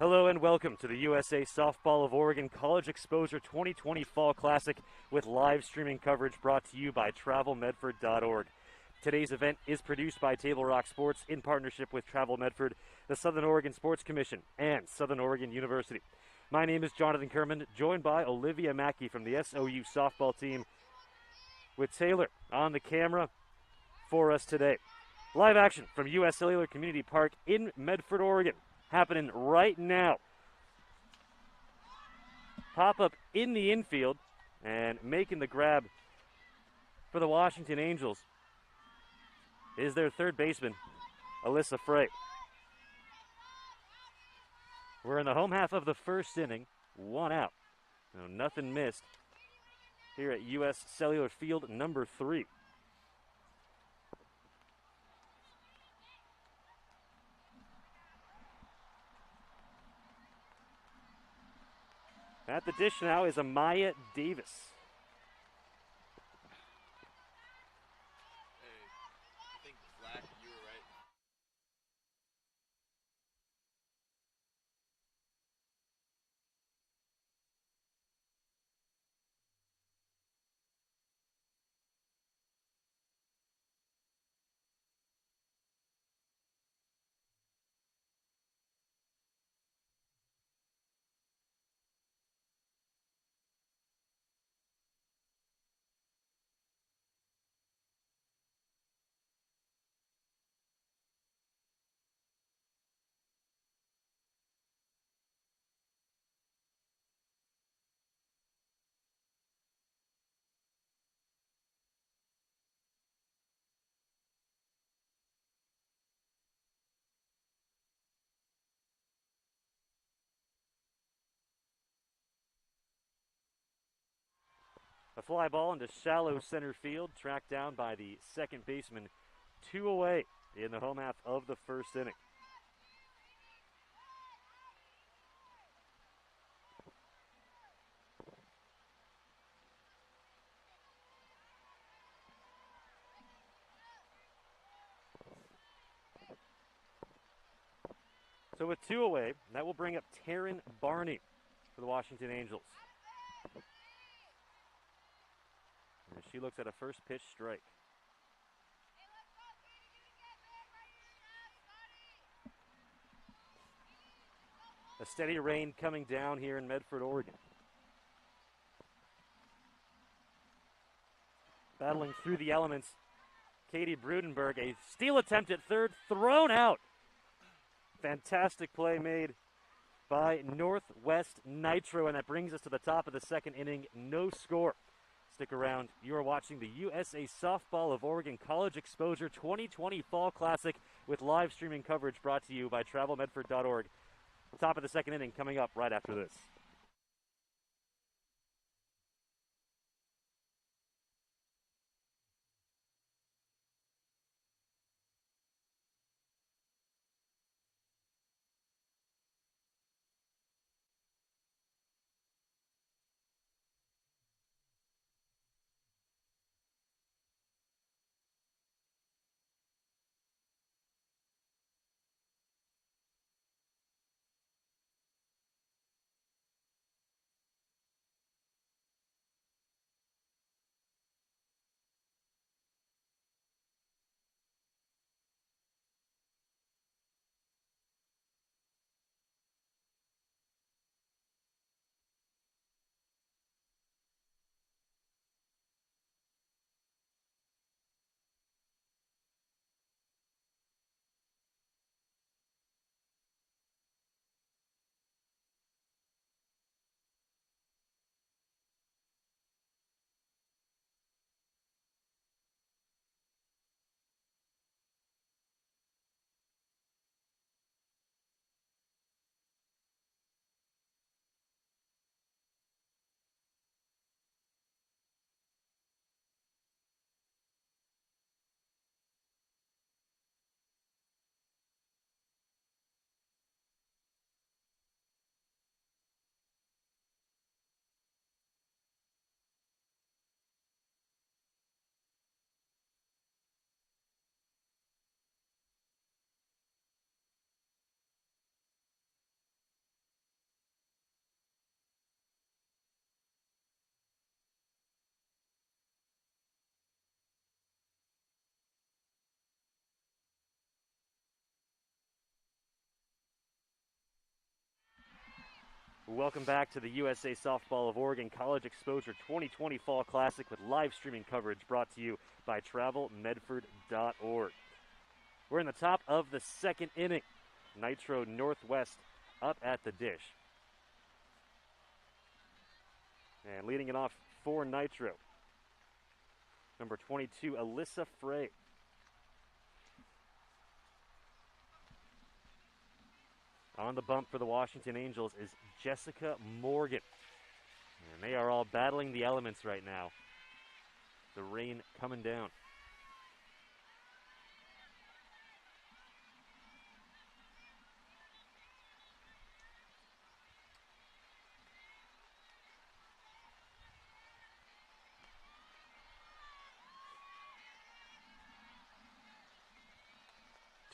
Hello and welcome to the USA Softball of Oregon College Exposure 2020 Fall Classic with live streaming coverage brought to you by TravelMedford.org. Today's event is produced by Table Rock Sports in partnership with Travel Medford, the Southern Oregon Sports Commission, and Southern Oregon University. My name is Jonathan Kerman, joined by Olivia Mackey from the SOU softball team, with Taylor on the camera for us today. Live action from U.S. Cellular Community Park in Medford, Oregon, happening right now. Pop-up in the infield and making the grab for the Washington Angels is their third baseman, Alyssa Frey. We're in the home half of the first inning, one out. No, nothing missed here at U.S. Cellular Field number 3. At the dish now is Amaya Davis. Hey, I think Black, you were right. A fly ball into shallow center field, tracked down by the second baseman, 2 away in the home half of the first inning. So with 2 away, that will bring up Taryn Barney for the Washington Angels. And she looks at a first pitch strike. A steady rain coming down here in Medford, Oregon. Battling through the elements, Katie Brudenberg, a steal attempt at third, thrown out. Fantastic play made by Northwest Nitro, and that brings us to the top of the second inning. No score. Stick around. You are watching the USA Softball of Oregon College Exposure 2020 Fall Classic with live streaming coverage brought to you by TravelMedford.org. Top of the second inning coming up right after this. Welcome back to the USA Softball of Oregon College Exposure 2020 Fall Classic with live streaming coverage brought to you by TravelMedford.org. We're in the top of the second inning. Nitro Northwest up at the dish. And leading it off for Nitro, number 22, Alyssa Frey. On the bump for the Washington Angels is Jessica Morgan. And they are all battling the elements right now. The rain coming down.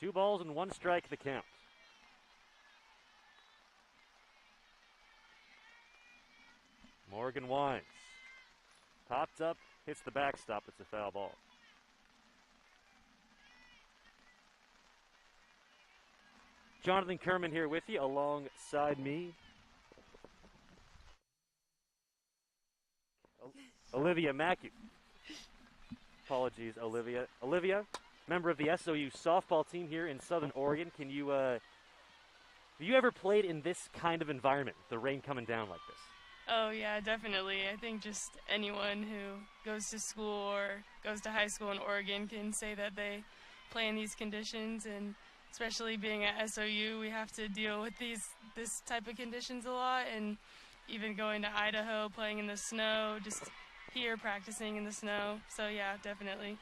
Two balls and one strike the count. Morgan winds. Popped up, hits the backstop. It's a foul ball. Jonathan Kerman here with you alongside me. Olivia Mackey. Apologies, Olivia. Olivia, member of the SOU softball team here in Southern Oregon. Can you, have you ever played in this kind of environment, the rain coming down like this? Oh, yeah, definitely. I think just anyone who goes to school or goes to high school in Oregon can say that they play in these conditions, and especially being at SOU, we have to deal with this type of conditions a lot, and even going to Idaho, playing in the snow, just here practicing in the snow. So, yeah, definitely.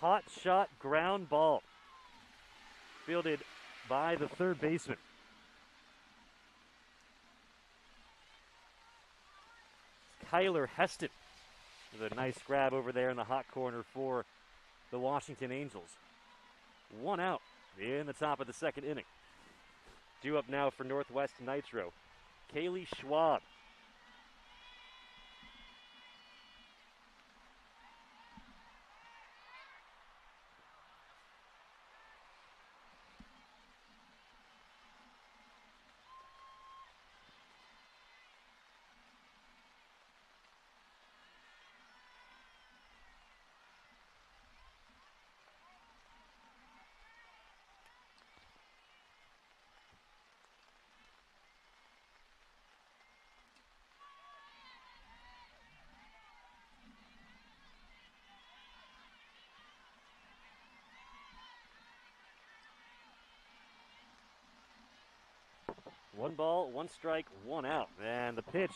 Hot shot ground ball. Fielded by the third baseman. Kyler Heston with a nice grab over there in the hot corner for the Washington Angels. One out in the top of the second inning. Due up now for Northwest Nitro, Kaylee Schwab. One ball, one strike, one out. And the pitch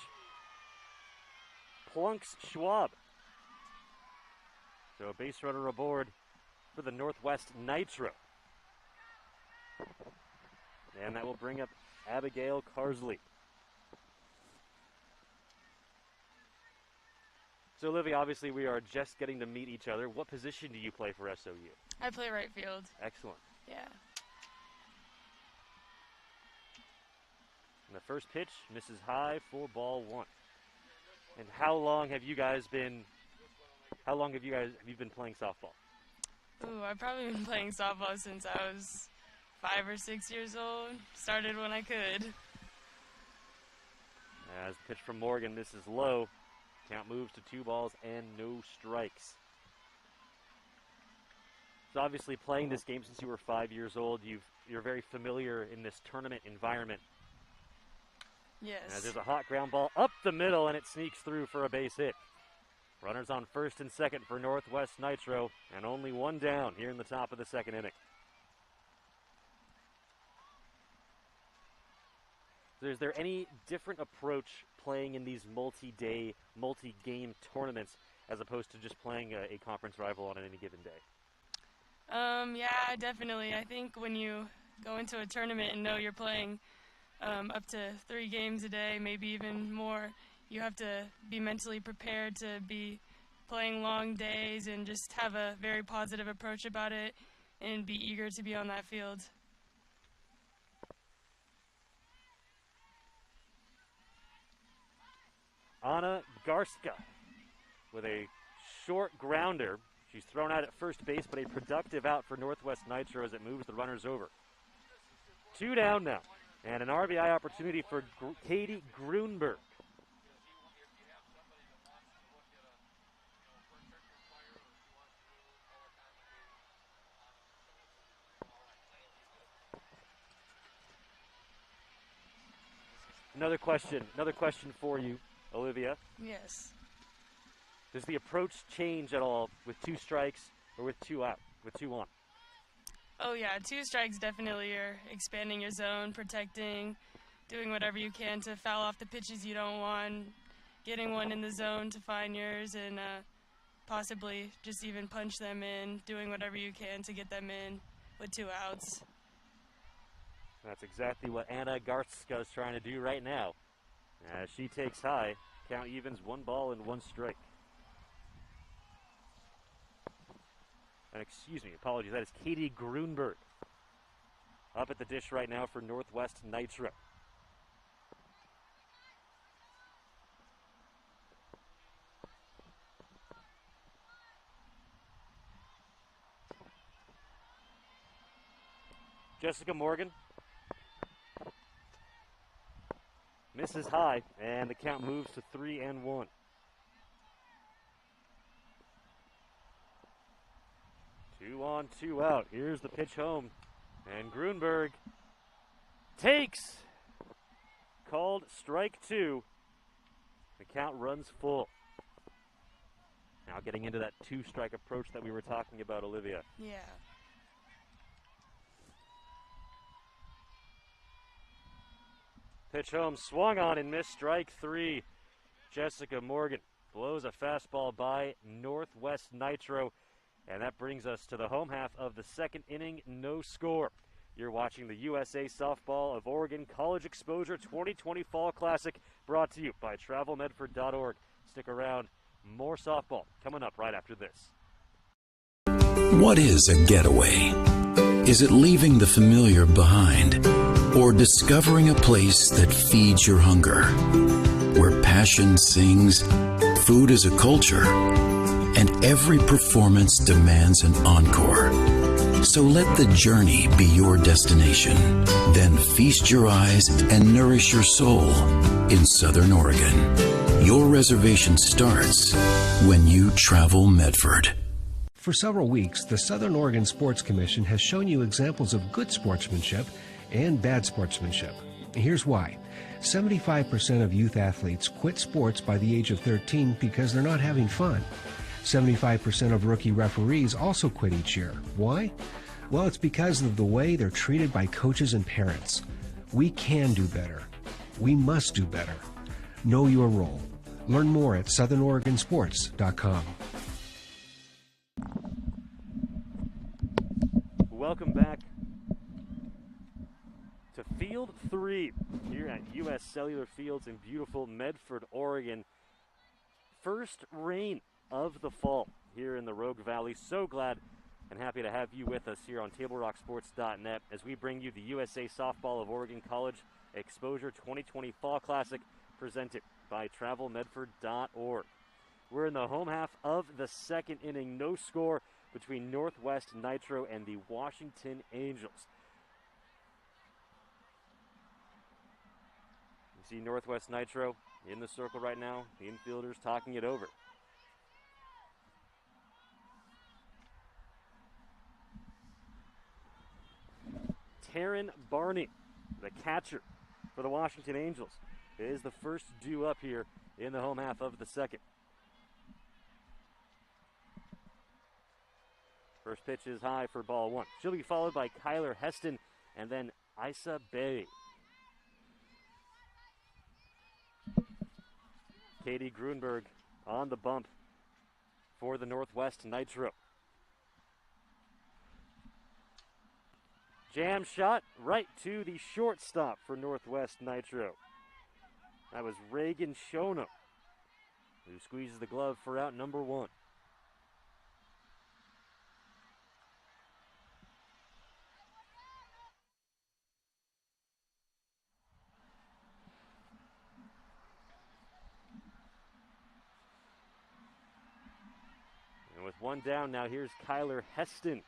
plunks Schwab. So a base runner aboard for the Northwest Nitro. And that will bring up Abigail Carsley. So Olivia, obviously we are just getting to meet each other. What position do you play for SOU? I play right field. Excellent. Yeah. And the first pitch misses high for ball one. And how long have you been playing softball? Ooh, I've probably been playing softball since I was 5 or 6 years old. Started when I could. As pitch from Morgan, this is low. Count moves to 2 balls and no strikes. So obviously playing this game since you were 5 years old, you're very familiar in this tournament environment. Yes. As there's a hot ground ball up the middle, and it sneaks through for a base hit. Runners on first and second for Northwest Nitro, and only one down here in the top of the second inning. So is there any different approach playing in these multi-day, multi-game tournaments as opposed to just playing a conference rival on any given day? Yeah, definitely. I think when you go into a tournament and know you're playing up to 3 games a day, maybe even more, you have to be mentally prepared to be playing long days and just have a very positive approach about it and be eager to be on that field. Anna Garska with a short grounder. She's thrown out at first base, but a productive out for Northwest Nitro as it moves the runners over. 2 down now. And an RBI opportunity for Katie Grunberg. Another question for you, Olivia. Yes. Does the approach change at all with 2 strikes or with 2 out, with 2 on? Oh, yeah, 2 strikes definitely. You're expanding your zone, protecting, doing whatever you can to foul off the pitches you don't want, getting one in the zone to find yours, and possibly just even punch them in, doing whatever you can to get them in with 2 outs. That's exactly what Anna Garska is trying to do right now. As she takes high, count evens, 1 ball and 1 strike. And excuse me, apologies, that is Katie Grunberg. Up at the dish right now for Northwest Nitro. Jessica Morgan misses high, and the count moves to 3-1. Two on, 2 out. Here's the pitch home, and Grunberg takes. Called strike 2. The count runs full. Now getting into that 2-strike approach that we were talking about, Olivia. Yeah. Pitch home, swung on and missed, strike 3. Jessica Morgan blows a fastball by Northwest Nitro, and that brings us to the home half of the 2nd inning, no score. You're watching the USA Softball of Oregon College Exposure 2020 Fall Classic, brought to you by TravelMedford.org. Stick around, more softball coming up right after this. What is a getaway? Is it leaving the familiar behind? Or discovering a place that feeds your hunger? Where passion sings, food is a culture, and every performance demands an encore. So let the journey be your destination. Then feast your eyes and nourish your soul in Southern Oregon. Your reservation starts when you travel Medford. For several weeks, the Southern Oregon Sports Commission has shown you examples of good sportsmanship and bad sportsmanship. Here's why. 75% of youth athletes quit sports by the age of 13 because they're not having fun. 75% of rookie referees also quit each year. Why? Well, it's because of the way they're treated by coaches and parents. We can do better. We must do better. Know your role. Learn more at southernoregonsports.com. Welcome back to Field 3 here at U.S. Cellular Fields in beautiful Medford, Oregon. First rain of the fall here in the Rogue Valley. So glad and happy to have you with us here on TableRockSports.net as we bring you the USA Softball of Oregon College Exposure 2020 Fall Classic presented by TravelMedford.org. We're in the home half of the 2nd inning, no score between Northwest Nitro and the Washington Angels. You see Northwest Nitro in the circle right now, the infielders talking it over. Taryn Barney, the catcher for the Washington Angels, is the first due up here in the home half of the 2nd. First pitch is high for ball 1. She'll be followed by Kyler Heston and then Isa Bay. Katie Grunberg on the bump for the Northwest Nitro. Jam shot right to the shortstop for Northwest Nitro. That was Reagan Shono, who squeezes the glove for out number 1. And with 1 down now, here's Kyler Heston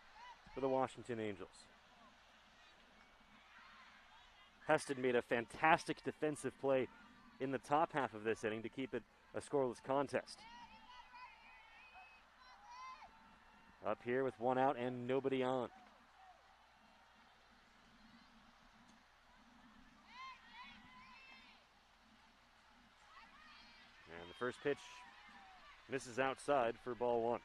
for the Washington Angels. Heston made a fantastic defensive play in the top half of this inning to keep it a scoreless contest. Up here with one out and nobody on. And the first pitch misses outside for ball one.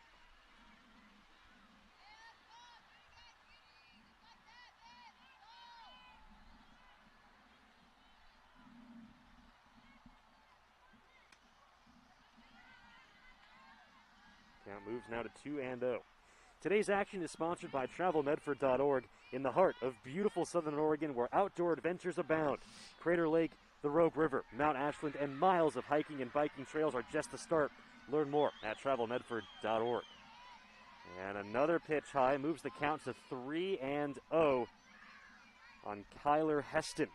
Count moves now to 2-0. Today's action is sponsored by TravelMedford.org in the heart of beautiful Southern Oregon where outdoor adventures abound. Crater Lake, the Rogue River, Mount Ashland, and miles of hiking and biking trails are just the start. Learn more at TravelMedford.org. And another pitch high moves the count to 3-0 on Kyler Heston.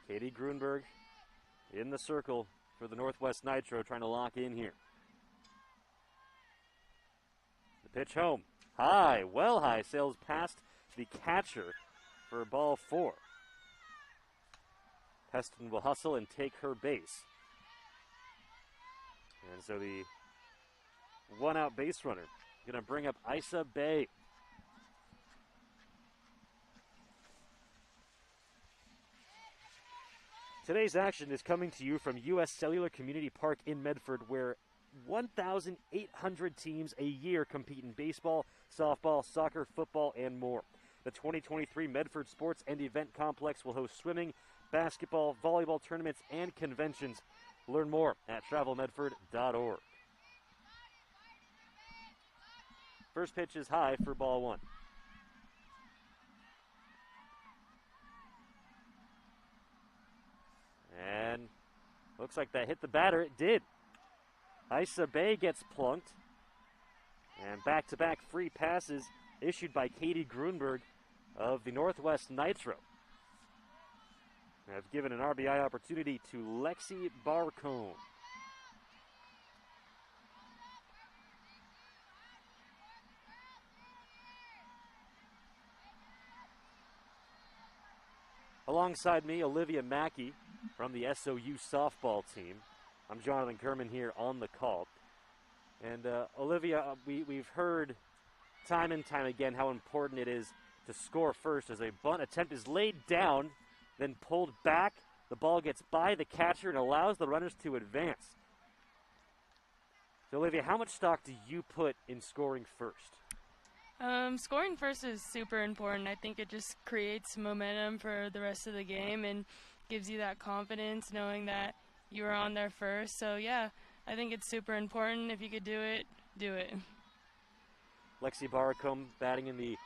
Katie Grunberg in the circle for the Northwest Nitro, trying to lock in here. The pitch home. High, well high, sails past the catcher for ball four. Heston will hustle and take her base. And so the one-out base runner going to bring up Isa Bay. Today's action is coming to you from U.S. Cellular Community Park in Medford, where 1,800 teams a year compete in baseball, softball, soccer, football, and more. The 2023 Medford Sports and Event Complex will host swimming, basketball, volleyball tournaments, and conventions. Learn more at TravelMedford.org. First pitch is high for ball one. And looks like that hit the batter. It did. Isa Bay gets plunked. And back-to-back free passes issued by Katie Grunberg of the Northwest Nitro. Have given an RBI opportunity to Lexi Barcone. Alongside me, Olivia Mackey from the SOU softball team. I'm Jonathan Kerman here on the call. And Olivia, we've heard time and time again how important it is to score first as a bunt attempt is laid down, then pulled back. The ball gets by the catcher and allows the runners to advance. So Olivia, how much stock do you put in scoring first? Scoring first is super important. I think it just creates momentum for the rest of the game and gives you that confidence knowing that you were on there first. So, yeah, I think it's super important. If you could do it, do it. Lexi Baracombe batting in the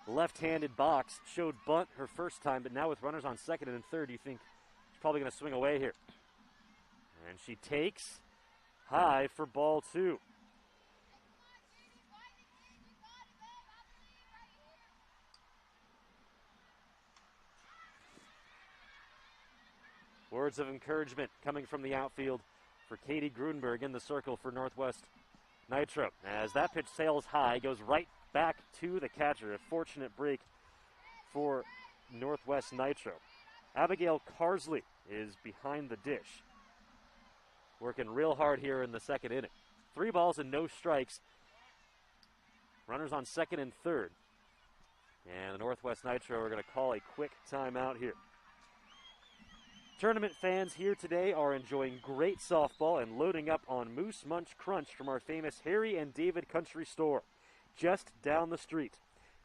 left-handed box. Showed bunt her first time, but now with runners on second and third, you think she's probably going to swing away here. And she takes high for ball two. Words of encouragement coming from the outfield for Katie Grunberg in the circle for Northwest Nitro. As that pitch sails high, goes right back to the catcher. A fortunate break for Northwest Nitro. Abigail Carsley is behind the dish. Working real hard here in the second inning. 3 balls and no strikes. Runners on second and third. And the Northwest Nitro are going to call a quick timeout here. Tournament fans here today are enjoying great softball and loading up on Moose Munch Crunch from our famous Harry and David Country Store, just down the street.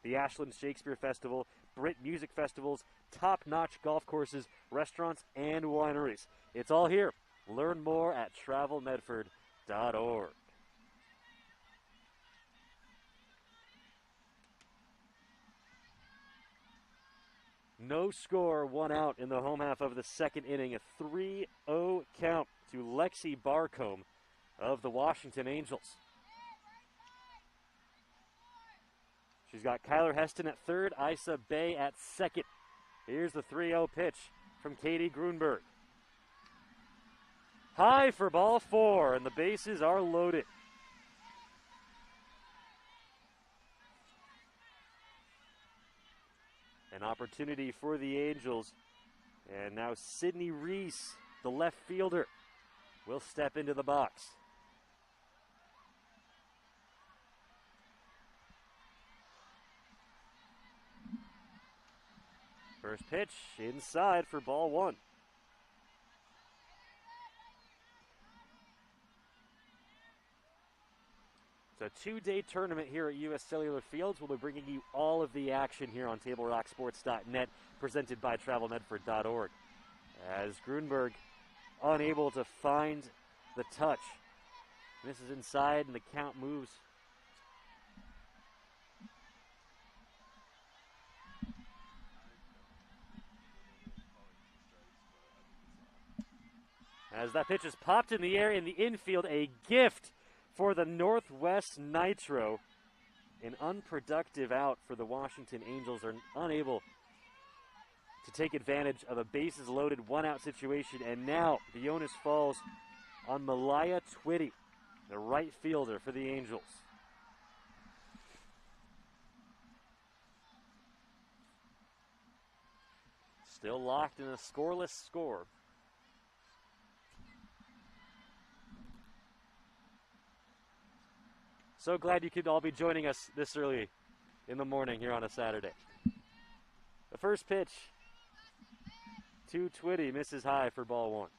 The Ashland Shakespeare Festival, Brit Music Festivals, top-notch golf courses, restaurants, and wineries. It's all here. Learn more at TravelMedford.org. No score, 1 out in the home half of the second inning. A 3-0 count to Lexi Barcombe of the Washington Angels. She's got Kyler Heston at third, Isa Bay at second. Here's the 3-0 pitch from Katie Grunberg. High for ball 4, and the bases are loaded. An opportunity for the Angels. And now Sydney Reese, the left fielder, will step into the box. First pitch inside for ball one. It's a two-day tournament here at U.S. Cellular Fields. We'll be bringing you all of the action here on TableRockSports.net, presented by TravelMedford.org. As Grunberg unable to find the touch. Misses inside and the count moves. As that pitch is popped in the air in the infield, a gift for the Northwest Nitro. An unproductive out for the Washington Angels, are unable to take advantage of a bases loaded one-out situation, and now the onus falls on Malaya Twitty, the right fielder for the Angels. Still locked in a scoreless score. So glad you could all be joining us this early in the morning here on a Saturday. The first pitch to Twitty, misses high for ball one.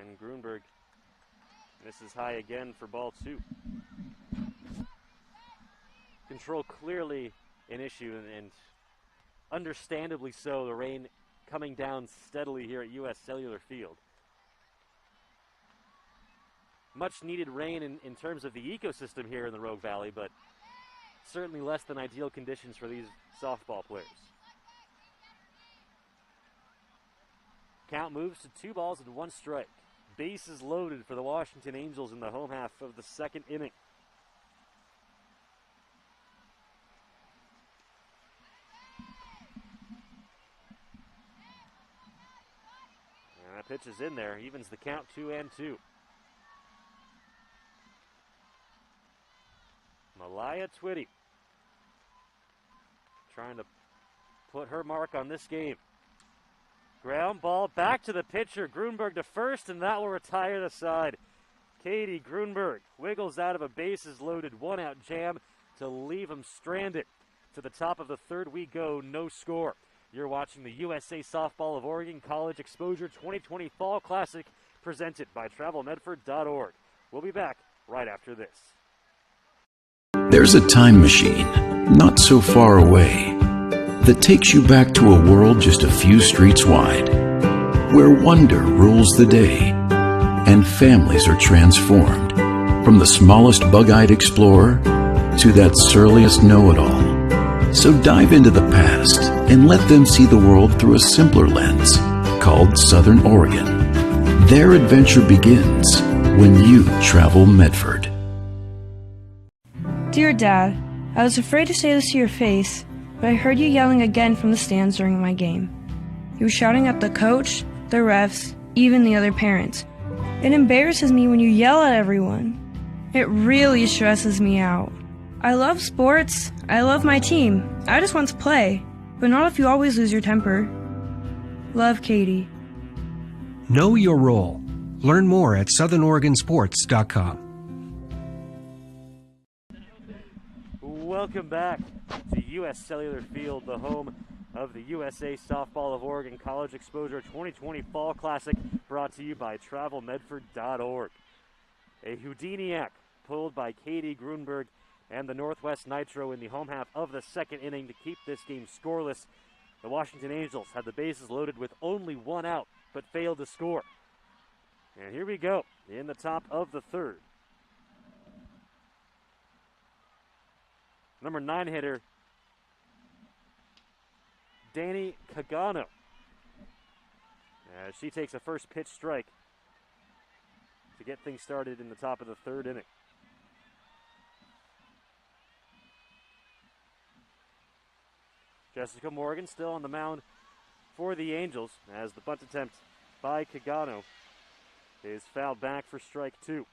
And Grunberg misses high again for ball two. Control clearly an issue, and understandably so. The rain coming down steadily here at U.S. Cellular Field. Much needed rain in terms of the ecosystem here in the Rogue Valley, but certainly less than ideal conditions for these softball players. Count moves to 2 balls and 1 strike. Bases loaded for the Washington Angels in the home half of the second inning. And that pitch is in there, evens the count 2-2. Malaya Twitty trying to put her mark on this game. Ground ball back to the pitcher, Grunberg to first, and that will retire the side. Katie Grunberg wiggles out of a bases-loaded one-out jam to leave him stranded. To the top of the third we go, no score. You're watching the USA Softball of Oregon College Exposure 2020 Fall Classic, presented by TravelMedford.org. We'll be back right after this. There's a time machine, not so far away, that takes you back to a world just a few streets wide, where wonder rules the day and families are transformed, from the smallest bug-eyed explorer to that surliest know-it-all. So dive into the past and let them see the world through a simpler lens called Southern Oregon. Their adventure begins when you travel Medford. Dear Dad, I was afraid to say this to your face, but I heard you yelling again from the stands during my game. You were shouting at the coach, the refs, even the other parents. It embarrasses me when you yell at everyone. It really stresses me out. I love sports, I love my team, I just want to play, but not if you always lose your temper. Love, Katie. Know your role. Learn more at southernoregonsports.com. Welcome back to U.S. Cellular Field, the home of the USA Softball of Oregon College Exposure 2020 Fall Classic, brought to you by TravelMedford.org. A Houdiniac pulled by Katie Grunberg and the Northwest Nitro in the home half of the second inning to keep this game scoreless. The Washington Angels had the bases loaded with only 1 out, but failed to score. And here we go in the top of the third. Number 9 hitter, Danny Cagano. As she takes a first pitch strike to get things started in the top of the third inning. Jessica Morgan still on the mound for the Angels as the bunt attempt by Cagano is fouled back for strike 2.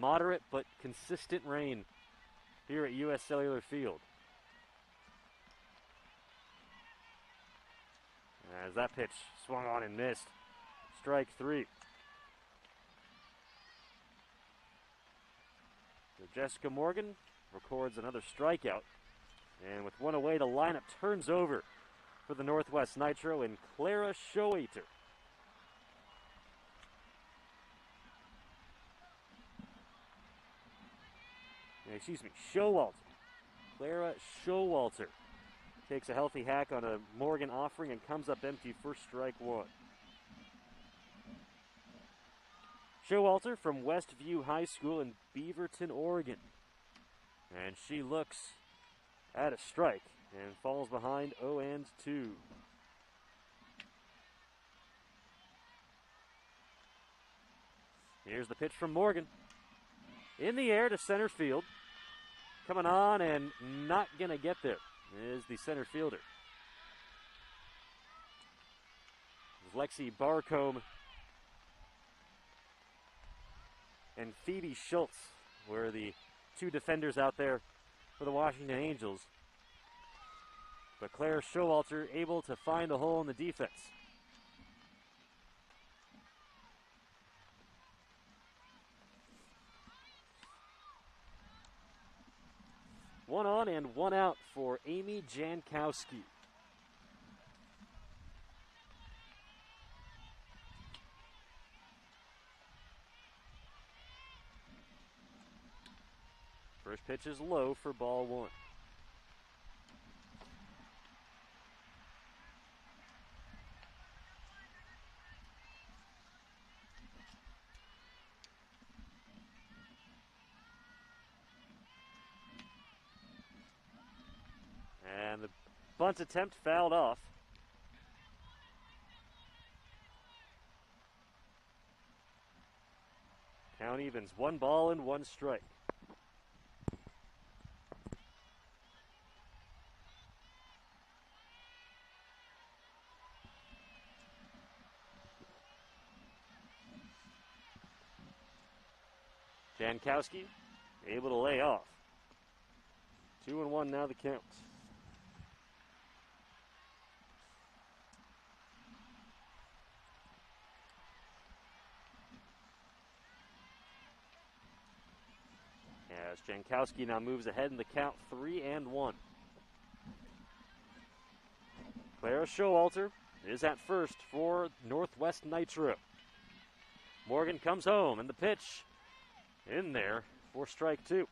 moderate but consistent rain here at U.S. Cellular Field. As that pitch swung on and missed. Strike 3. So Jessica Morgan records another strikeout. And with one away, the lineup turns over for the Northwest Nitro and Clara Showalter. Showalter. Clara Showalter takes a healthy hack on a Morgan offering and comes up empty for strike 1. Showalter from Westview High School in Beaverton, Oregon. And she looks at a strike and falls behind 0-2. Here's the pitch from Morgan. In the air to center field. Coming on and not going to get there is the center fielder. Lexi Barcombe and Phoebe Schultz were the two defenders out there for the Washington Angels. But Claire Showalter able to find a hole in the defense. One on and one out for Amy Jankowski. First pitch is low for ball 1. And the bunt attempt fouled off. Count evens, 1 ball and 1 strike. Jankowski able to lay off. 2-1 now the count. As Jankowski now moves ahead in the count, 3-1. Clara Showalter is at first for Northwest Nitro. Morgan comes home and the pitch in there for strike 2.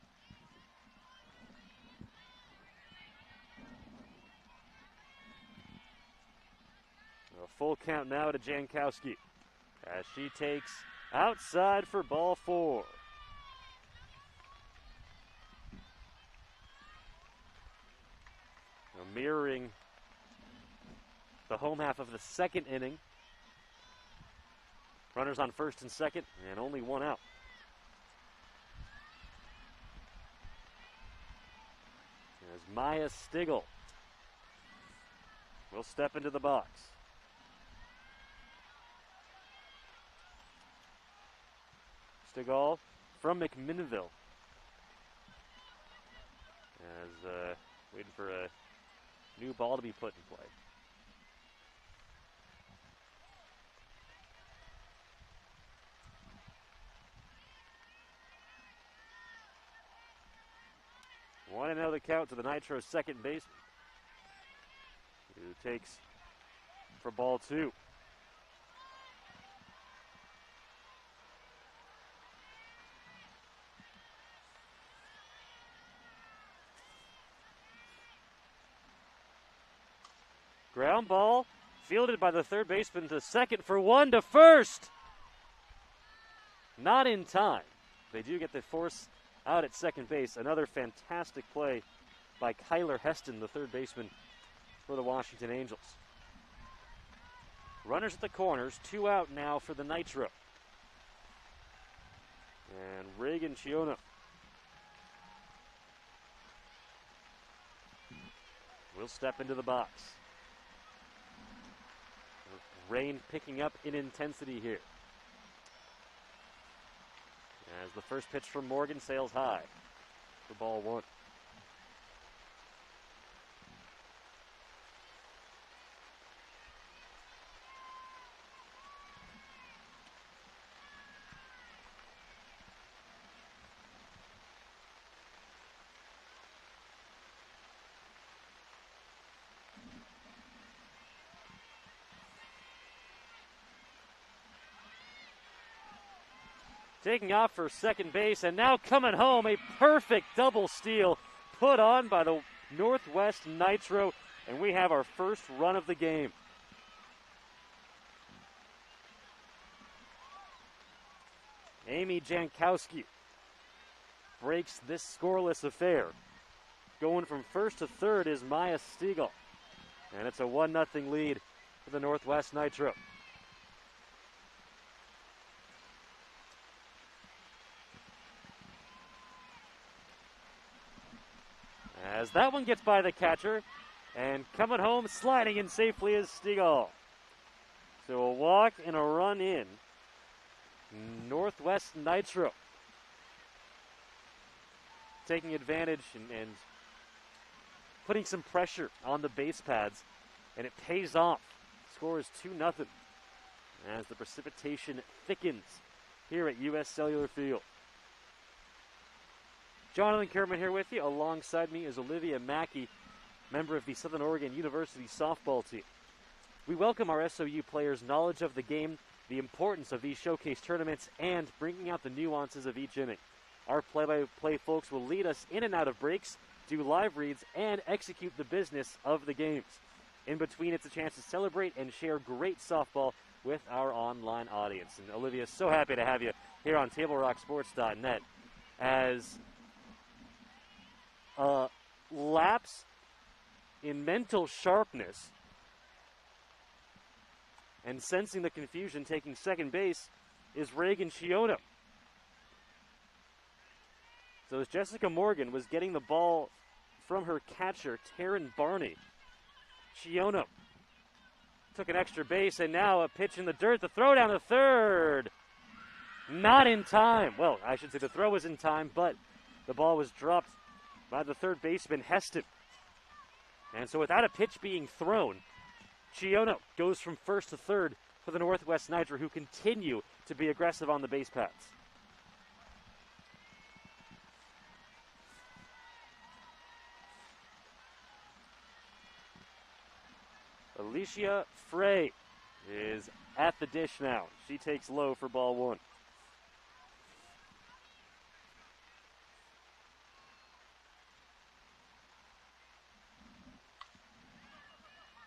A full count now to Jankowski as she takes outside for ball 4. Now mirroring the home half of the second inning. Runners on first and second and only 1 out. As Maya Stigl will step into the box. Stigl from McMinnville. As waiting for a new ball to be put in play. Want to know the count to the Nitro second baseman, who takes for ball 2. Ground ball fielded by the third baseman to second for 1 to first. Not in time. They do get the force out at second base. Another fantastic play by Kyler Heston, the third baseman for the Washington Angels. Runners at the corners, 2 out now for the Nitro. And Reagan Chiono will step into the box. Rain picking up in intensity here. As the first pitch from Morgan sails high for ball one. Taking off for second base, and now coming home, a perfect double steal put on by the Northwest Nitro, and we have our first run of the game. Amy Jankowski breaks this scoreless affair. Going from first to third is Maya Stiegel, and it's a 1-0 lead for the Northwest Nitro. As that one gets by the catcher, and coming home, sliding in safely is Stiegel. So a walk and a run in. Northwest Nitro taking advantage and putting some pressure on the base pads, and it pays off. Score is 2-0 as the precipitation thickens here at U.S. Cellular Field. Jonathan Kerman here with you. Alongside me is Olivia Mackey, member of the Southern Oregon University softball team. We welcome our SOU players' knowledge of the game, the importance of these showcase tournaments, and bringing out the nuances of each inning. Our play-by-play folks will lead us in and out of breaks, do live reads, and execute the business of the games. In between, it's a chance to celebrate and share great softball with our online audience. And Olivia, so happy to have you here on TableRockSports.net as lapse in mental sharpness and sensing the confusion, taking second base, is Reagan Chiono. So as Jessica Morgan was getting the ball from her catcher, Taryn Barney, Chiono took an extra base, and now a pitch in the dirt. The throw down to third. Not in time. Well, I should say the throw was in time, but the ball was dropped by the third baseman, Heston. And so without a pitch being thrown, Chiono goes from first to third for the Northwest Nitro, who continue to be aggressive on the base paths. Alicia Frey is at the dish now. She takes low for ball one.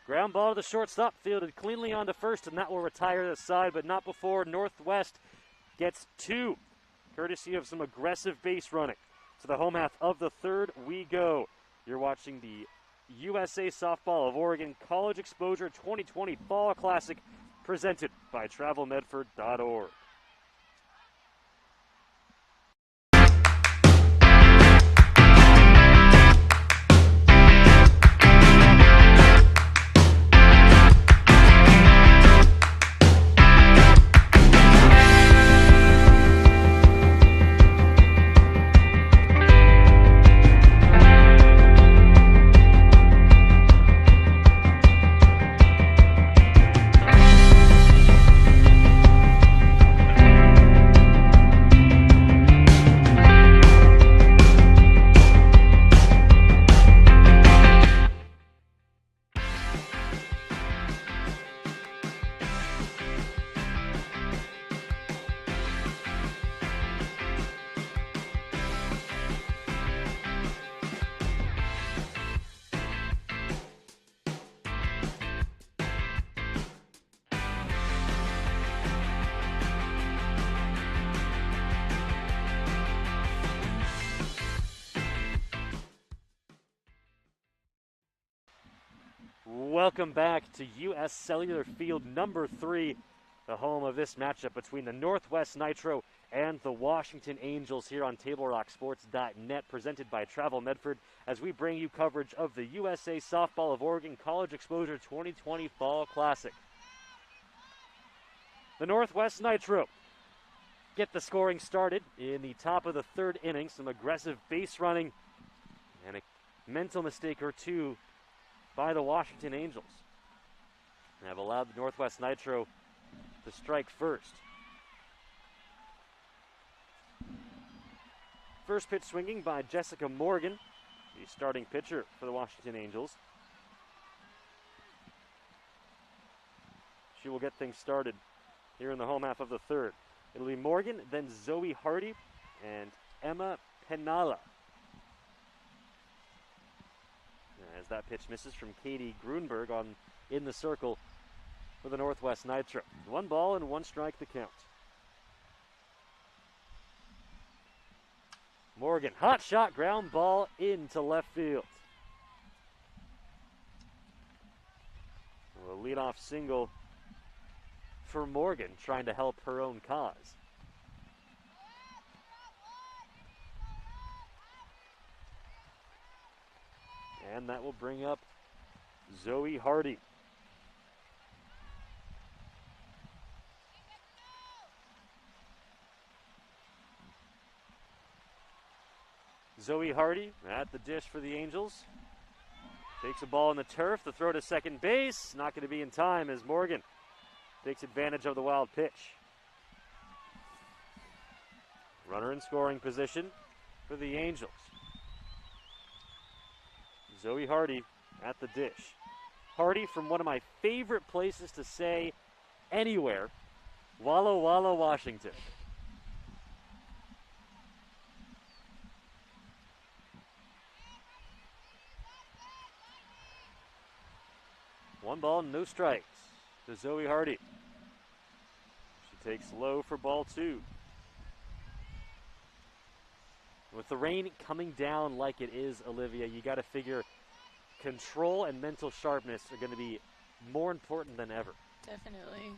Ground ball to the shortstop, fielded cleanly onto first, and that will retire the side, but not before Northwest gets two, courtesy of some aggressive base running. To the home half of the third we go. You're watching the USA Softball of Oregon College Exposure 2020 Fall Classic, presented by TravelMedford.org. Welcome back to U.S. Cellular Field number 3, the home of this matchup between the Northwest Nitro and the Washington Angels here on TableRockSports.net, presented by Travel Medford, as we bring you coverage of the USA Softball of Oregon College Exposure 2020 Fall Classic. The Northwest Nitro get the scoring started in the top of the third inning. Some aggressive base running and a mental mistake or two by the Washington Angels. And have allowed the Northwest Nitro to strike first. First pitch swinging by Jessica Morgan, the starting pitcher for the Washington Angels. She will get things started here in the home half of the third. It'll be Morgan, then Zoe Hardy, and Emma Penala. As that pitch misses from Katie Grunberg in the circle for the Northwest Nitro. 1 ball and 1 strike the count. Morgan, hot shot, ground ball into left field. A leadoff single for Morgan, trying to help her own cause. And that will bring up Zoe Hardy. Zoe Hardy at the dish for the Angels. Takes a ball in the turf. The throw to second base. Not going to be in time as Morgan takes advantage of the wild pitch. Runner in scoring position for the Angels. Zoe Hardy at the dish. Hardy from one of my favorite places to say anywhere, Walla Walla, Washington. One ball, no strikes to Zoe Hardy. She takes low for ball 2. With the rain coming down like it is, Olivia, you got to figure control and mental sharpness are going to be more important than ever. Definitely.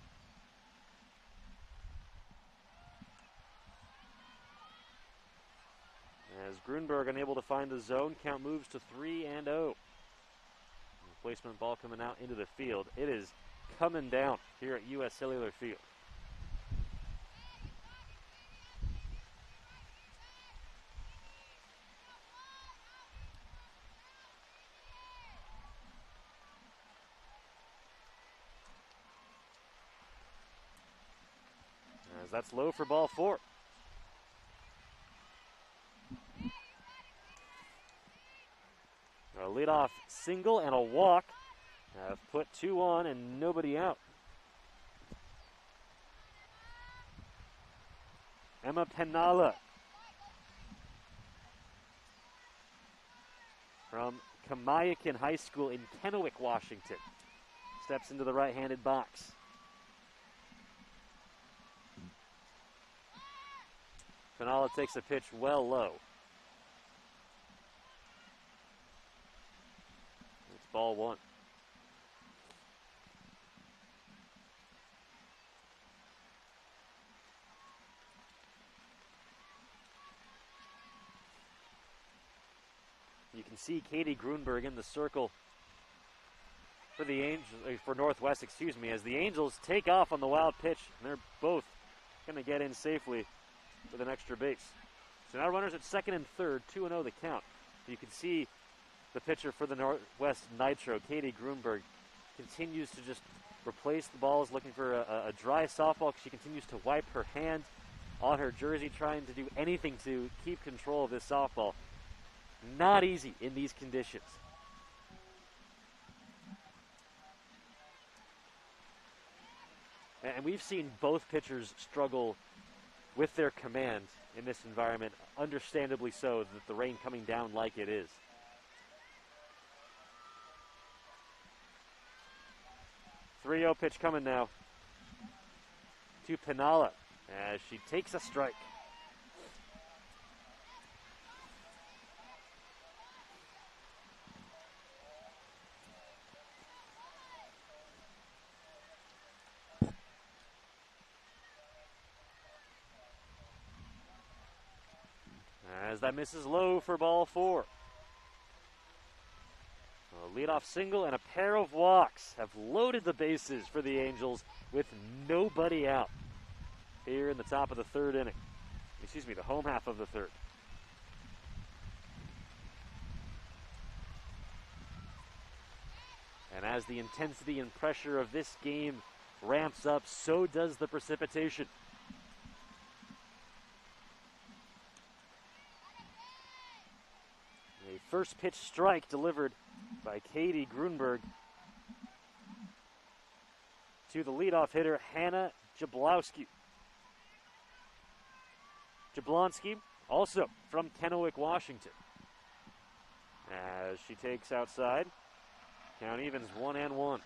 As Grunberg unable to find the zone, count moves to 3-0. Replacement ball coming out into the field. It is coming down here at U.S. Cellular Field. As that's low for ball 4. A leadoff single and a walk have put 2 on and nobody out. Emma Penala from Kamayakan High School in Kennewick, Washington, steps into the right-handed box. Penala takes a pitch well low. It's ball 1. You can see Katie Grunberg in the circle for the for Northwest, as the Angels take off on the wild pitch, and they're both going to get in safely with an extra base. So now runners at second and third, 2-0 the count. You can see the pitcher for the Northwest Nitro, Katie Grunberg, continues to just replace the balls, looking for a dry softball. She continues to wipe her hand on her jersey, trying to do anything to keep control of this softball. Not easy in these conditions. And we've seen both pitchers struggle with their command in this environment, understandably so, that the rain coming down like it is. Three-0 pitch coming now to Penala as she takes a strike. As that misses low for ball 4. A leadoff single and a pair of walks have loaded the bases for the Angels with nobody out. here in the top of the third inning. Excuse me, the home half of the third. And as the intensity and pressure of this game ramps up, so does the precipitation. A first pitch strike delivered by Katie Grunberg to the leadoff hitter, Hannah Jablonski. Jablonski, also from Kennewick, Washington. As she takes outside, count evens 1-1.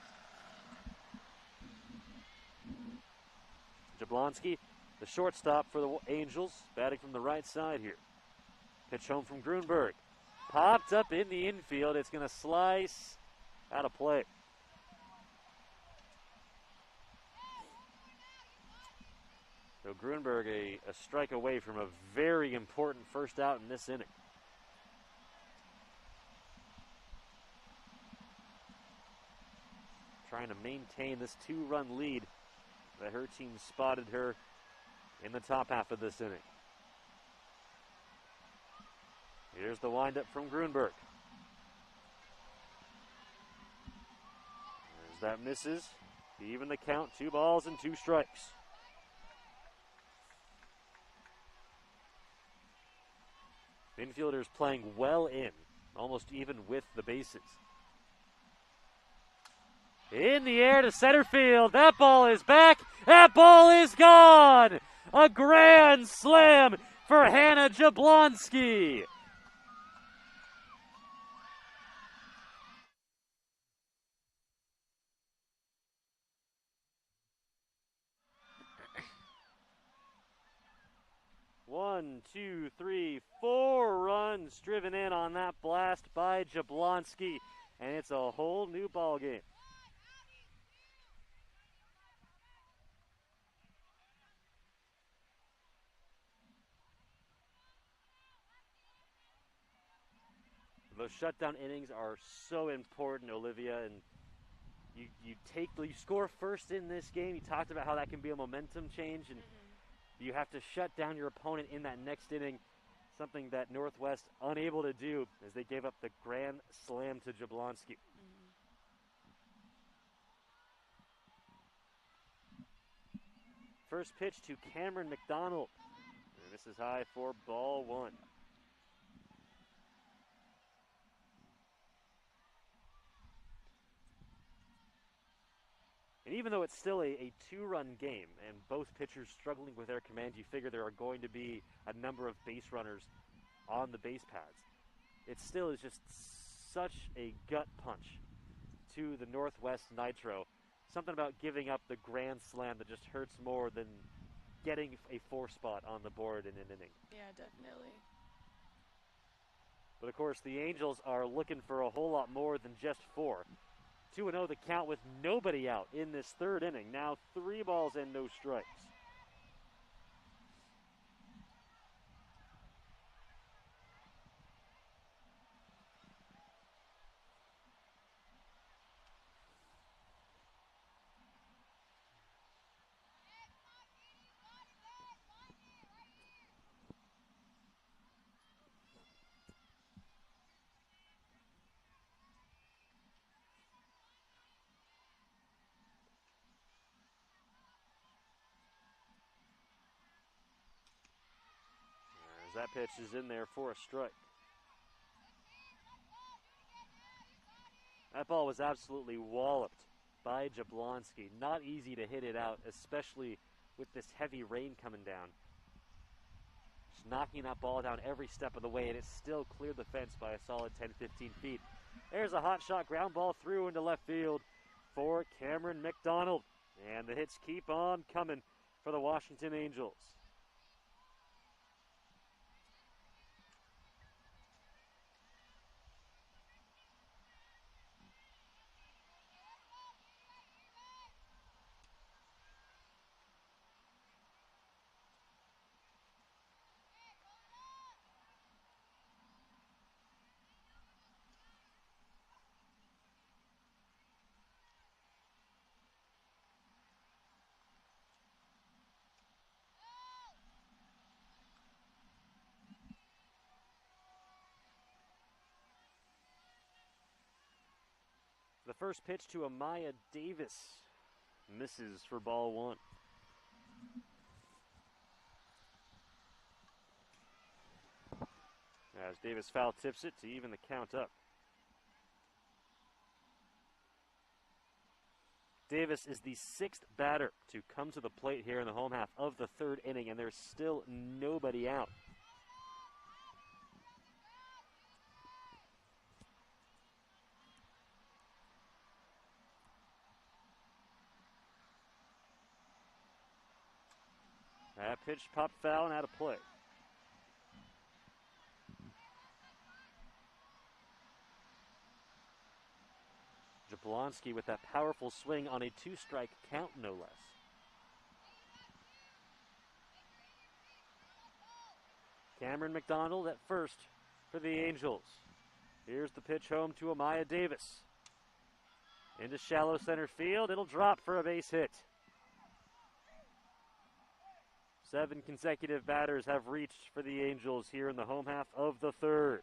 Jablonski, the shortstop for the Angels, batting from the right side here. Pitch home from Grunberg. Popped up in the infield. It's going to slice out of play. So Grunberg a strike away from a very important first out in this inning. Trying to maintain this 2-run lead that her team spotted her in the top half of this inning. Here's the windup from Grunberg. As that misses, even the count, 2 balls and 2 strikes. Infielders playing well in, almost even with the bases. In the air to center field. That ball is back. That ball is gone. A grand slam for Hannah Jablonski. One, two, three, 4 runs driven in on that blast by Jablonski, and it's a whole new ball game. Those shutdown innings are so important, Olivia, and you score first in this game. You talked about how that can be a momentum change, and you have to shut down your opponent in that next inning, something that Northwest unable to do as they gave up the grand slam to Jablonski. First pitch to Cameron McDonald. And this is high for ball 1. And even though it's still a 2-run game and both pitchers struggling with their command, you figure there are going to be a number of base runners on the base paths. It still is just such a gut punch to the Northwest Nitro. Something about giving up the grand slam that just hurts more than getting a 4 spot on the board in an inning. Yeah, definitely. But of course, the Angels are looking for a whole lot more than just 4. 2-0 the count with nobody out in this third inning. Now 3 balls and no strikes. That pitch is in there for a strike. That ball was absolutely walloped by Jablonski. Not easy to hit it out, especially with this heavy rain coming down. Just knocking that ball down every step of the way, and it still cleared the fence by a solid 10-15 feet. There's a hot shot ground ball through into left field for Cameron McDonald. And the hits keep on coming for the Washington Angels. first pitch to Amaya Davis. Misses for ball one. As Davis foul tips it to even the count up. Davis is the sixth batter to come to the plate here in the home half of the third inning, and there's still nobody out. That pitch popped foul and out of play. Jablonski with that powerful swing on a two-strike count, no less. Cameron Mcdonald at first for the Angels. Here's the pitch home to Amaya Davis. Into shallow center field. It'll drop for a base hit. 7 consecutive batters have reached for the Angels here in the home half of the third.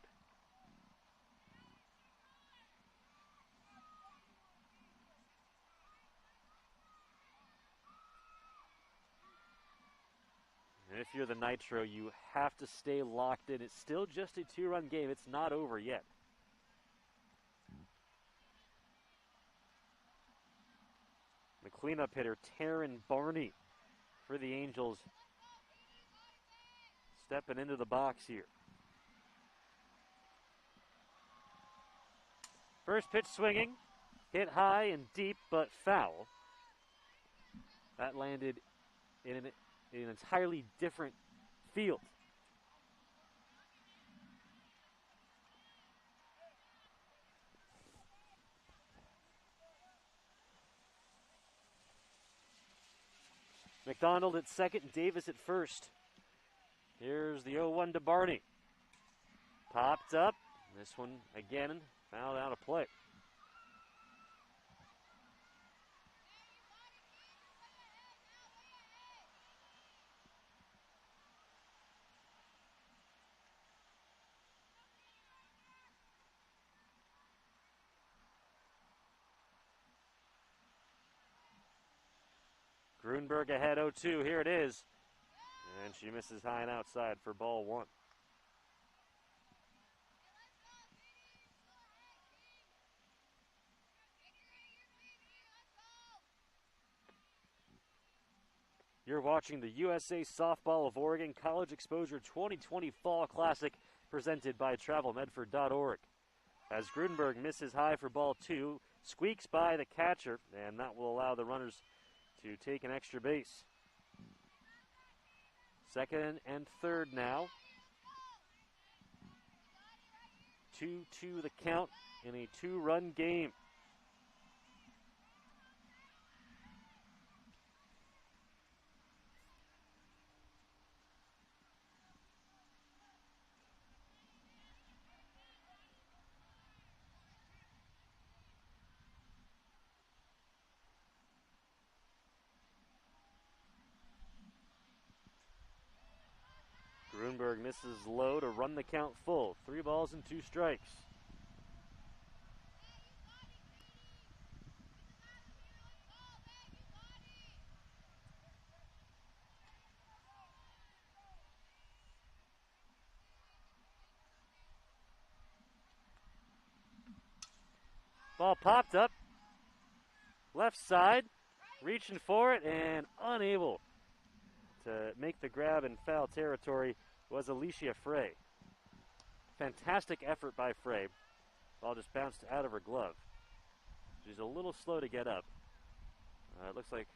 And if you're the Nitro, you have to stay locked in. It's still just a 2-run game. It's not over yet. The cleanup hitter, Taryn Barney, for the Angels, stepping into the box here. First pitch swinging, hit high and deep, but foul. That landed in an entirely different field. McDonald at second, Davis at first. Here's the 0-1 to Barney. Popped up. This one again fouled out of play. Grunberg ahead 0-2. Here it is. And she misses high and outside for ball one. You're watching the USA Softball of Oregon College Exposure 2020 Fall Classic presented by TravelMedford.org. As Grunberg misses high for ball two, squeaks by the catcher, and that will allow the runners to take an extra base. Second and third now. 2-2 the count in a 2-run game. Grunberg misses low to run the count full. 3 balls and 2 strikes. Ball popped up. Left side. Reaching for it and unable to make the grab in foul territory was Alicia Frey. Fantastic effort by Frey. Ball just bounced out of her glove. She's a little slow to get up. It looks like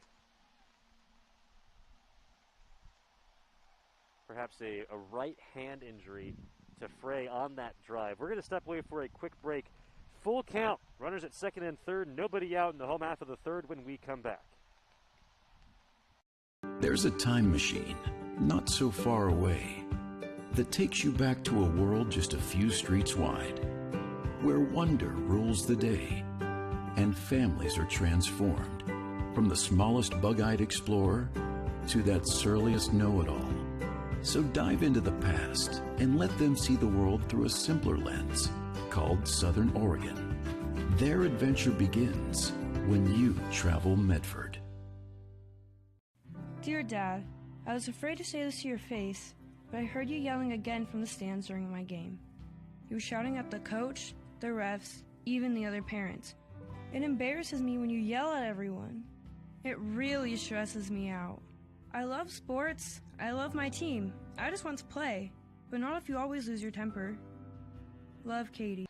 perhaps a right hand injury to Frey on that drive. We're going to step away for a quick break. Full count. Runners at second and third. Nobody out in the home half of the third when we come back. There's a time machine, not so far away, that takes you back to a world just a few streets wide, where wonder rules the day and families are transformed, from the smallest bug-eyed explorer to that surliest know-it-all. So dive into the past and let them see the world through a simpler lens called Southern Oregon. Their adventure begins when you travel Medford. Dear Dad, I was afraid to say this to your face, but I heard you yelling again from the stands during my game. You were shouting at the coach, the refs, even the other parents. It embarrasses me when you yell at everyone. It really stresses me out. I love sports. I love my team. I just want to play, but not if you always lose your temper. Love, Katie.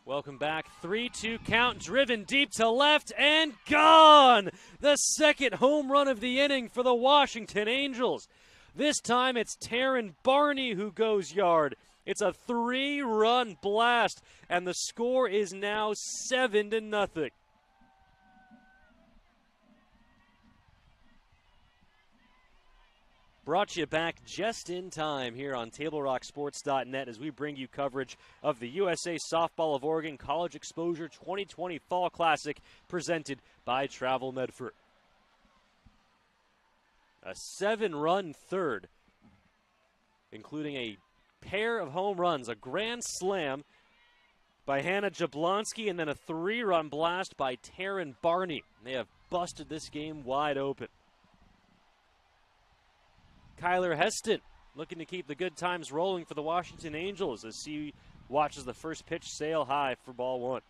Welcome back. 3-2 count, driven deep to left and gone! The second home run of the inning for the Washington Angels. This time it's Taryn Barney who goes yard. It's a 3-run blast, and the score is now 7-0. Brought you back just in time here on TableRockSports.net as we bring you coverage of the USA Softball of Oregon College Exposure 2020 Fall Classic presented by Travel Medford. A 7-run third, including a pair of home runs, a grand slam by Hannah Jablonski, and then a 3-run blast by Taryn Barney. They have busted this game wide open. Kyler Heston looking to keep the good times rolling for the Washington Angels as he watches the first pitch sail high for ball one.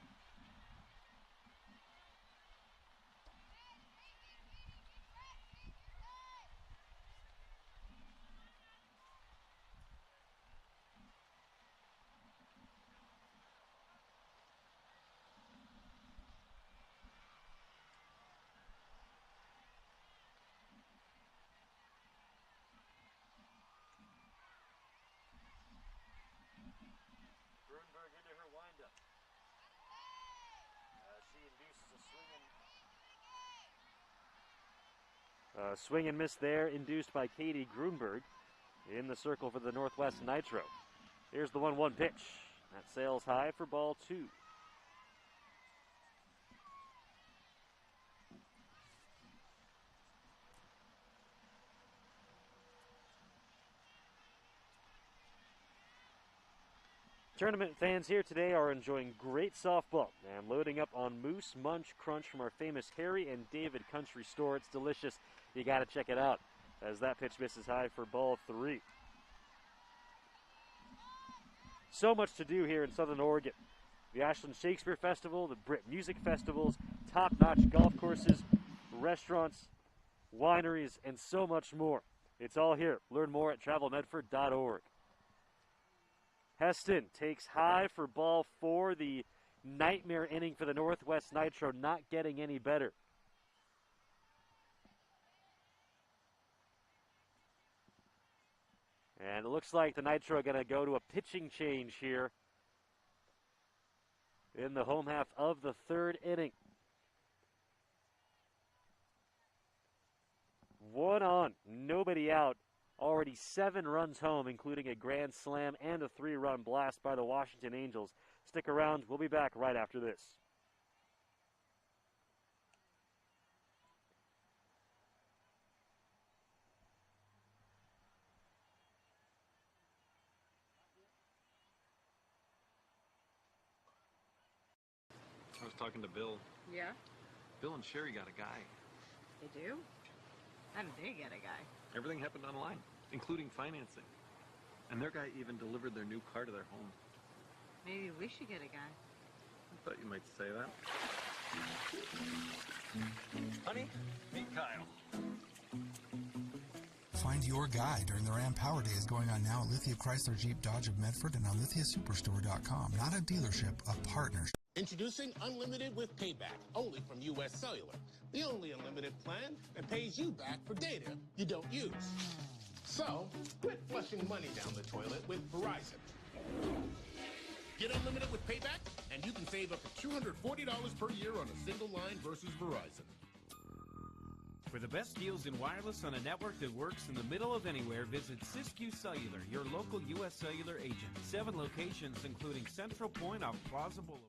Into her windup. She induces a swing and miss there, induced by Katie Grunberg in the circle for the Northwest Nitro. Here's the 1-1 pitch. That sails high for ball two. Tournament fans here today are enjoying great softball and loading up on Moose Munch Crunch from our famous Harry and David Country Store. It's delicious. You got to check it out as that pitch misses high for ball three. So much to do here in Southern Oregon. The Ashland Shakespeare Festival, the Brit Music Festivals, top-notch golf courses, restaurants, wineries, and so much more. It's all here. Learn more at travelmedford.org. Heston takes high for ball four. The nightmare inning for the Northwest Nitro, not getting any better. And it looks like the Nitro are going to go to a pitching change here in the home half of the third inning. 1 on, nobody out. Already 7 runs home, including a grand slam and a 3-run blast by the Washington Angels. Stick around. We'll be back right after this. I was talking to Bill. Yeah? Bill and Sherry got a guy. They do? How did they get a guy? Everything happened online, including financing. And their guy even delivered their new car to their home. Maybe we should get a guy. I thought you might say that. Honey, meet Kyle. Find your guy during the Ram Power Days going on now at Lithia Chrysler Jeep Dodge of Medford and on lithiasuperstore.com. Not a dealership, a partnership. Introducing Unlimited with Payback, only from U.S. Cellular. The only unlimited plan that pays you back for data you don't use. So, quit flushing money down the toilet with Verizon. Get Unlimited with Payback, and you can save up to $240 per year on a single line versus Verizon. For the best deals in wireless on a network that works in the middle of anywhere, visit Siskiyou Cellular, your local U.S. Cellular agent. 7 locations, including Central Point off Plaza Boulevard.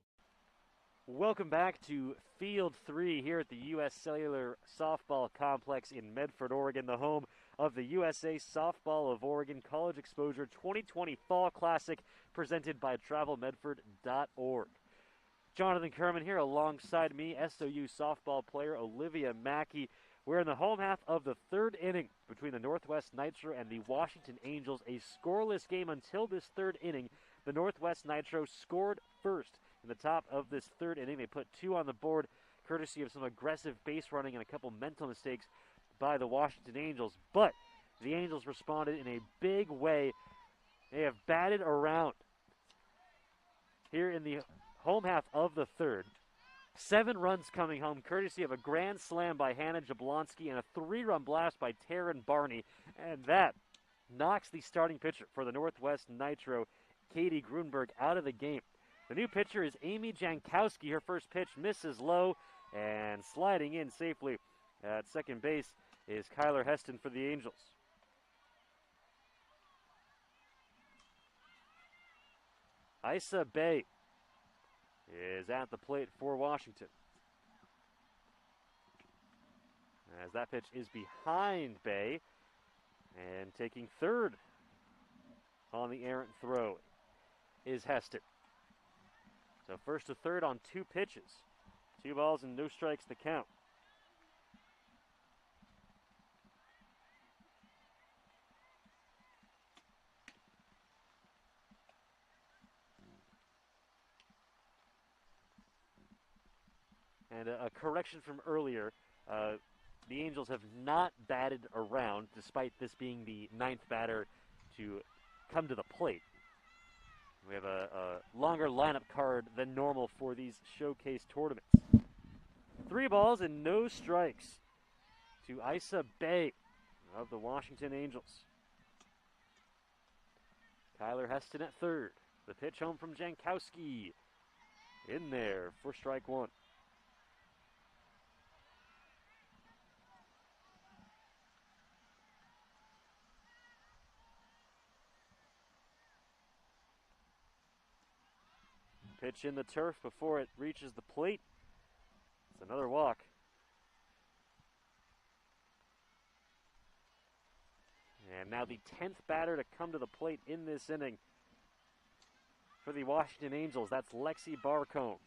Welcome back to Field 3 here at the U.S. Cellular Softball Complex in Medford, Oregon, the home of the USA Softball of Oregon College Exposure 2020 Fall Classic presented by TravelMedford.org. Jonathan Kerman here alongside me, SOU softball player Olivia Mackey. We're in the home half of the third inning between the Northwest Nitro and the Washington Angels. A scoreless game until this third inning. The Northwest Nitro scored first in the top of this third inning. They put 2 on the board, courtesy of some aggressive base running and a couple mental mistakes by the Washington Angels. But the Angels responded in a big way. They have batted around here in the home half of the third. 7 runs coming home, courtesy of a grand slam by Hannah Jablonski and a 3-run blast by Taryn Barney. And that knocks the starting pitcher for the Northwest Nitro, Katie Grunberg, out of the game. The new pitcher is Amy Jankowski. Her first pitch misses low, and sliding in safely at second base is Kyler Heston for the Angels. Isa Bay is at the plate for Washington. As that pitch is behind Bay, and taking third on the errant throw is Heston. So first to third on 2 pitches. 2 balls and no strikes to count. And a correction from earlier, the Angels have not batted around, despite this being the 9th batter to come to the plate. We have a longer lineup card than normal for these showcase tournaments. 3 balls and no strikes to Isa Bay of the Washington Angels. Kyler Heston at third. The pitch home from Jankowski. In there for strike 1. Pitch in the turf before it reaches the plate. It's another walk. And now the 10th batter to come to the plate in this inning for the Washington Angels. That's Lexi Barcombe.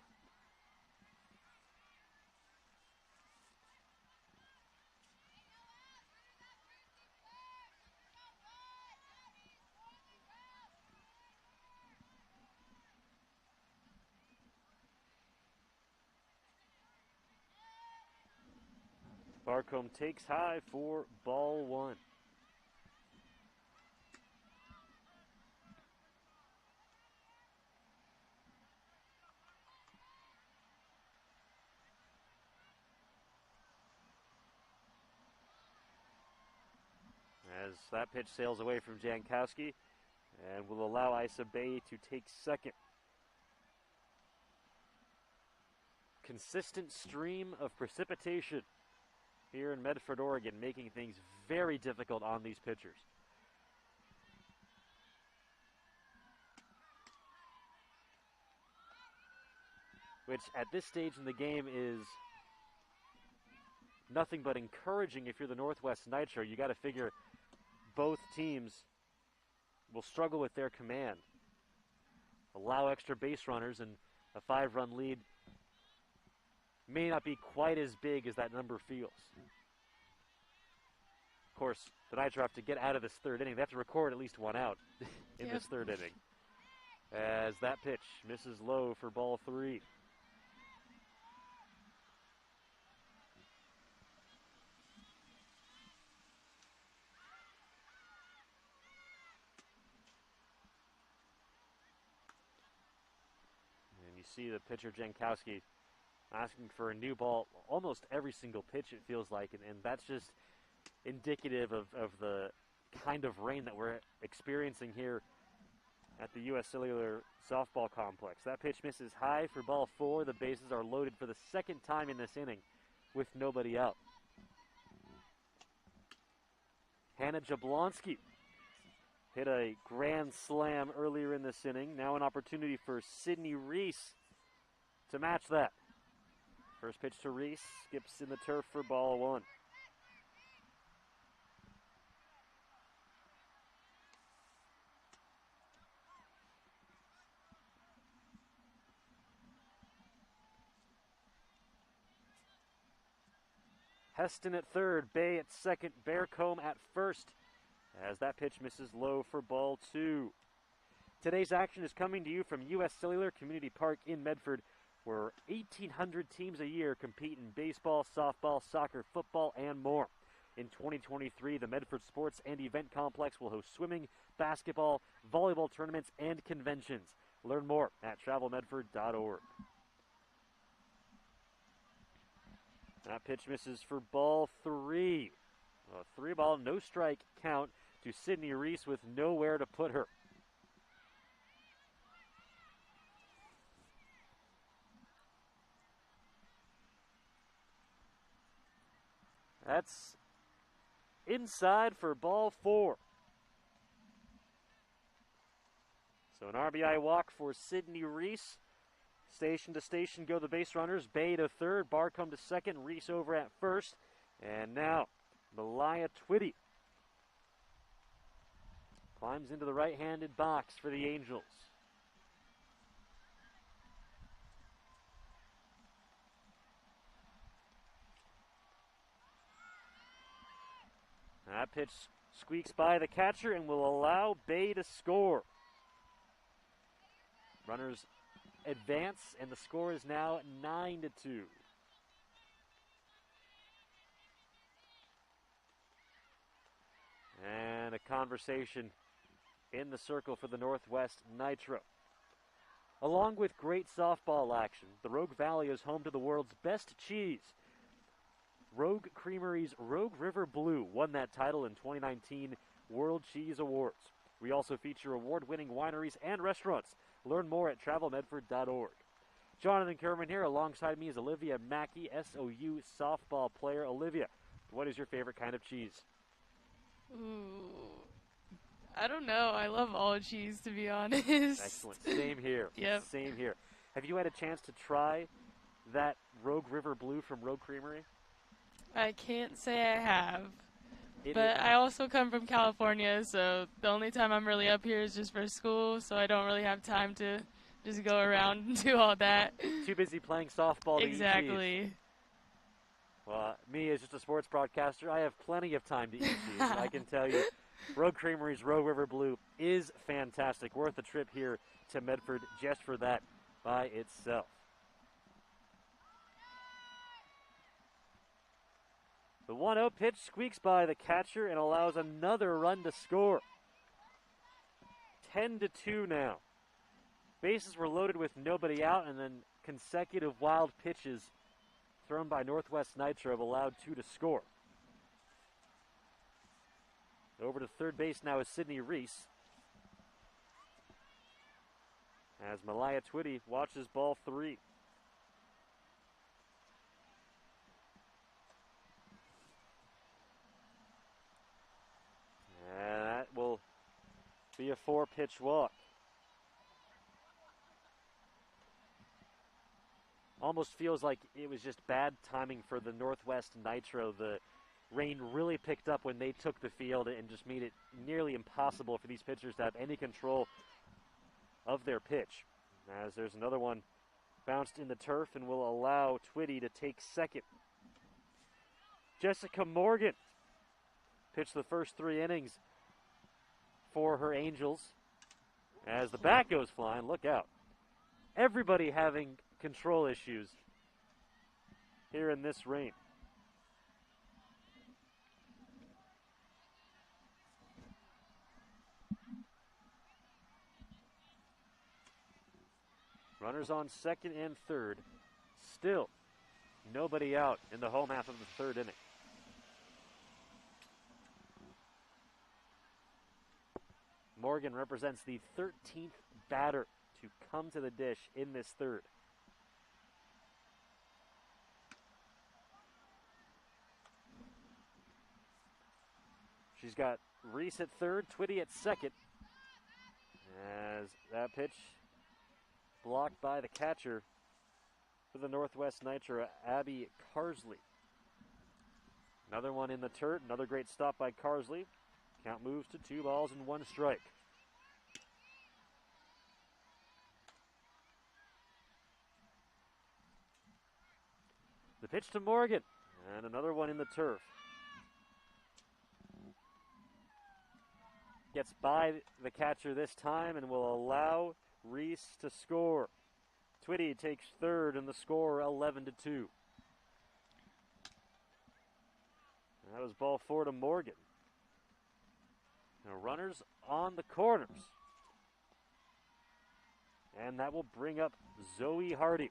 Barcombe takes high for ball 1. As that pitch sails away from Jankowski and will allow Isa Bay to take second. Consistent stream of precipitation here in Medford, Oregon, making things very difficult on these pitchers. Which at this stage in the game is nothing but encouraging if you're the Northwest Nitro. You got to figure both teams will struggle with their command. Allow extra base runners, and a 5-run lead may not be quite as big as that number feels. Of course, the Nitro have to get out of this third inning. They have to record at least 1 out in this third inning. As that pitch misses low for ball 3. And you see the pitcher Jankowski asking for a new ball almost every single pitch, it feels like, and that's just indicative of the kind of rain that we're experiencing here at the U.S. Cellular Softball Complex. That pitch misses high for ball 4. The bases are loaded for the second time in this inning with nobody out. Hannah Jablonski hit a grand slam earlier in this inning. Now an opportunity for Sydney Reese to match that. First pitch to Reese, skips in the turf for ball 1. Heston at third, Bay at second, Bearcombe at first, as that pitch misses low for ball 2. Today's action is coming to you from U.S. Cellular Community Park in Medford, where 1,800 teams a year compete in baseball, softball, soccer, football, and more. In 2023, the Medford Sports and Event Complex will host swimming, basketball, volleyball tournaments, and conventions. Learn more at travelmedford.org. That pitch misses for ball 3. A 3-ball, no strike count to Sydney Reese with nowhere to put her. That's inside for ball 4. So an RBI walk for Sydney Reese. Station to station go the base runners. Bay to third, Barcombe to second, Reese over at first. And now Malaya Twitty climbs into the right-handed box for the Angels. That pitch squeaks by the catcher and will allow Bay to score. Runners advance, and the score is now 9-2. And a conversation in the circle for the Northwest Nitro. Along with great softball action, the Rogue Valley is home to the world's best cheese. Rogue Creamery's Rogue River Blue won that title in 2019 World Cheese Awards. We also feature award-winning wineries and restaurants. Learn more at travelmedford.org. Jonathan Kerman here. Alongside me is Olivia Mackey, SOU softball player. Olivia, what is your favorite kind of cheese? Ooh, I don't know. I love all cheese, to be honest. Excellent. Same here. Yep. Same here. Have you had a chance to try that Rogue River Blue from Rogue Creamery? I can't say I have. But I also come from California, so the only time I'm really up here is just for school, so I don't really have time to just go around and do all that. Too busy playing softball to eat cheese. Exactly. Well, me as just a sports broadcaster, I have plenty of time to eat cheese. And I can tell you, Rogue Creamery's Rogue River Blue is fantastic. Worth a trip here to Medford just for that by itself. The 1-0 pitch squeaks by the catcher and allows another run to score. 10-2 now. Bases were loaded with nobody out, and then consecutive wild pitches thrown by Northwest Nitro have allowed 2 to score. Over to third base now is Sydney Reese, as Malaya Twitty watches ball 3. And that will be a 4-pitch walk. Almost feels like it was just bad timing for the Northwest Nitro. The rain really picked up when they took the field and just made it nearly impossible for these pitchers to have any control of their pitch. As there's another one bounced in the turf and will allow Twitty to take second. Jessica Morgan pitched the first 3 innings for her Angels. As the bat goes flying, look out. Everybody having control issues here in this rain. Runners on second and third. Still nobody out in the home half of the 3rd inning. Morgan represents the 13th batter to come to the dish in this 3rd. She's got Reese at 3rd, Twitty at 2nd. As that pitch blocked by the catcher for the Northwest Nitro, Abby Carsley. Another one in the turret, another great stop by Carsley. Count moves to 2 balls and 1 strike. The pitch to Morgan. And another one in the turf. Gets by the catcher this time and will allow Reese to score. Twitty takes third and the score 11-2. That was ball 4 to Morgan. Now runners on the corners. And that will bring up Zoe Hardy.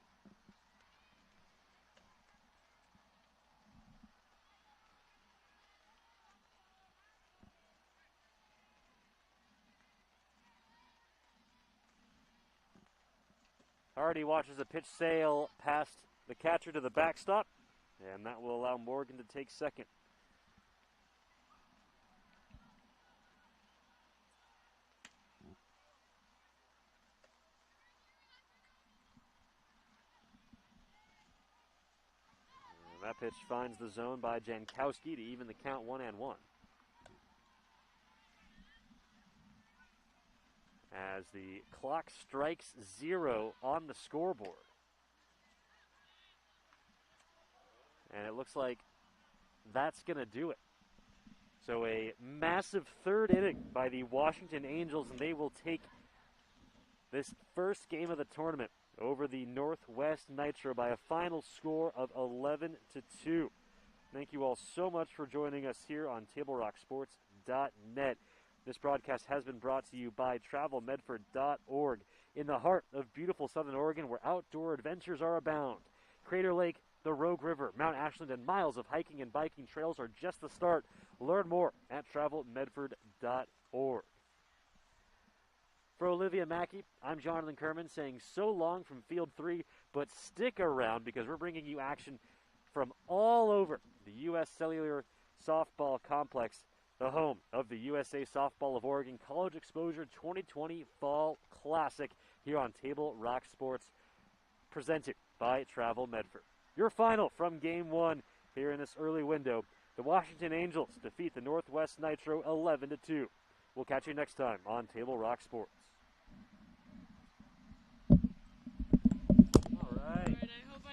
Hardy watches a pitch sail past the catcher to the backstop, and that will allow Morgan to take second. And that pitch finds the zone by Jankowski to even the count 1-1. As the clock strikes 0 on the scoreboard. And it looks like that's going to do it. So a massive third inning by the Washington Angels, and they will take this first game of the tournament over the Northwest Nitro by a final score of 11-2. Thank you all so much for joining us here on TableRockSports.net. This broadcast has been brought to you by TravelMedford.org in the heart of beautiful Southern Oregon where outdoor adventures are abound. Crater Lake, the Rogue River, Mount Ashland, and miles of hiking and biking trails are just the start. Learn more at TravelMedford.org. For Olivia Mackey, I'm Jonathan Kerman saying so long from Field 3, but stick around because we're bringing you action from all over the U.S. Cellular Softball Complex, the home of the USA Softball of Oregon College Exposure 2020 Fall Classic here on Table Rock Sports, presented by Travel Medford. Your final from Game 1 here in this early window. The Washington Angels defeat the Northwest Nitro 11-2. We'll catch you next time on Table Rock Sports.